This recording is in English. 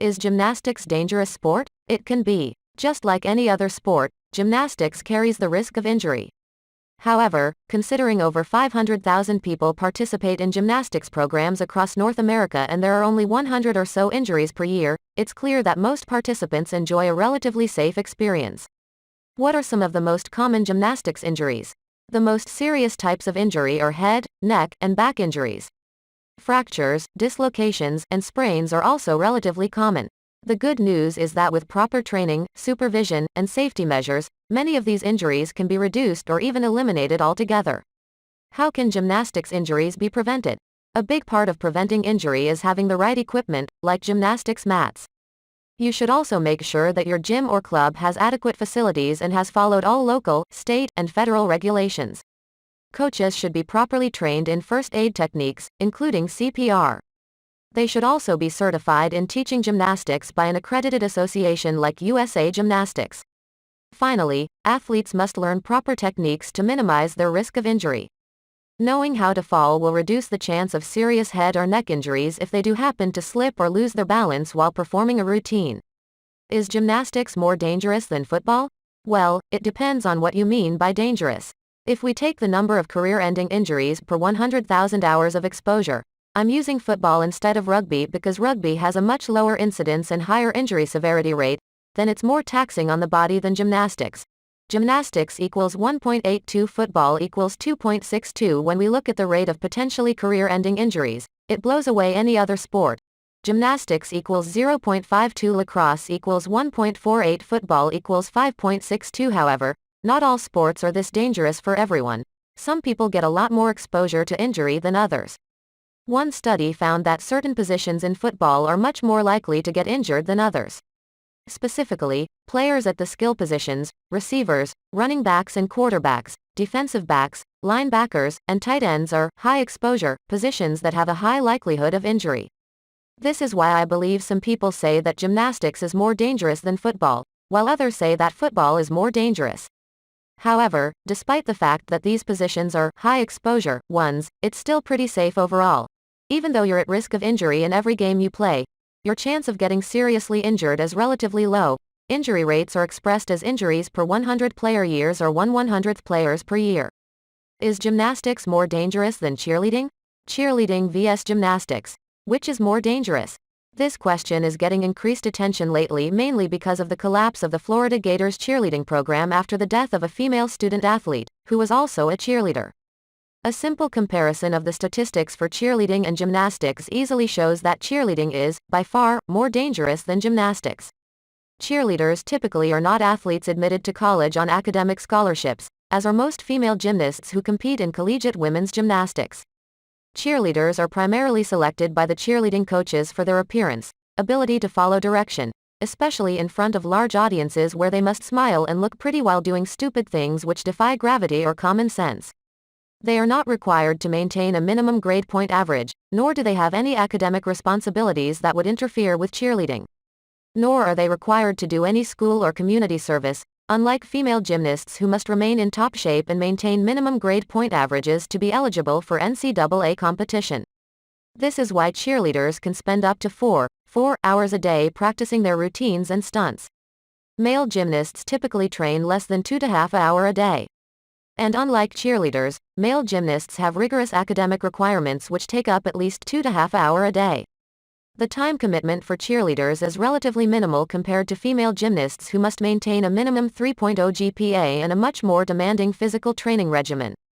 Is gymnastics dangerous sport? It can be. Just like any other sport, gymnastics carries the risk of injury. However, considering over 500,000 people participate in gymnastics programs across North America and there are only 100 or so injuries per year, it's clear that most participants enjoy a relatively safe experience. What are some of the most common gymnastics injuries? The most serious types of injury are head, neck, and back injuries. Fractures, dislocations, and sprains are also relatively common. The good news is that with proper training, supervision, and safety measures, many of these injuries can be reduced or even eliminated altogether. How can gymnastics injuries be prevented? A big part of preventing injury is having the right equipment, like gymnastics mats. You should also make sure that your gym or club has adequate facilities and has followed all local, state, and federal regulations. Coaches should be properly trained in first aid techniques, including CPR. They should also be certified in teaching gymnastics by an accredited association like USA Gymnastics. Finally, athletes must learn proper techniques to minimize their risk of injury. Knowing how to fall will reduce the chance of serious head or neck injuries if they do happen to slip or lose their balance while performing a routine. Is gymnastics more dangerous than football? Well, it depends on what you mean by dangerous. If we take the number of career-ending injuries per 100,000 hours of exposure, I'm using football instead of rugby because rugby has a much lower incidence and higher injury severity rate, then it's more taxing on the body than gymnastics. Gymnastics equals 1.82, football equals 2.62. When we look at the rate of potentially career-ending injuries, it blows away any other sport. Gymnastics equals 0.52, lacrosse equals 1.48, football equals 5.62. However, not all sports are this dangerous for everyone. Some people get a lot more exposure to injury than others. One study found that certain positions in football are much more likely to get injured than others. Specifically, players at the skill positions, receivers, running backs and quarterbacks, defensive backs, linebackers, and tight ends are high-exposure positions that have a high likelihood of injury. This is why I believe some people say that gymnastics is more dangerous than football, while others say that football is more dangerous. However, despite the fact that these positions are high-exposure ones, it's still pretty safe overall. Even though you're at risk of injury in every game you play, your chance of getting seriously injured is relatively low. Injury rates are expressed as injuries per 100 player years or 1/100th players per year. Is gymnastics more dangerous than cheerleading? Cheerleading vs gymnastics. Which is more dangerous? This question is getting increased attention lately mainly because of the collapse of the Florida Gators cheerleading program after the death of a female student athlete, who was also a cheerleader. A simple comparison of the statistics for cheerleading and gymnastics easily shows that cheerleading is, by far, more dangerous than gymnastics. Cheerleaders typically are not athletes admitted to college on academic scholarships, as are most female gymnasts who compete in collegiate women's gymnastics. Cheerleaders are primarily selected by the cheerleading coaches for their appearance, ability to follow direction, especially in front of large audiences where they must smile and look pretty while doing stupid things which defy gravity or common sense. They are not required to maintain a minimum grade point average, nor do they have any academic responsibilities that would interfere with cheerleading. Nor are they required to do any school or community service, unlike female gymnasts who must remain in top shape and maintain minimum grade point averages to be eligible for NCAA competition. This is why cheerleaders can spend up to 4 hours a day practicing their routines and stunts. Male gymnasts typically train less than 2.5 hours a day. And unlike cheerleaders, male gymnasts have rigorous academic requirements which take up at least 2.5 hours a day. The time commitment for cheerleaders is relatively minimal compared to female gymnasts who must maintain a minimum 3.0 GPA and a much more demanding physical training regimen.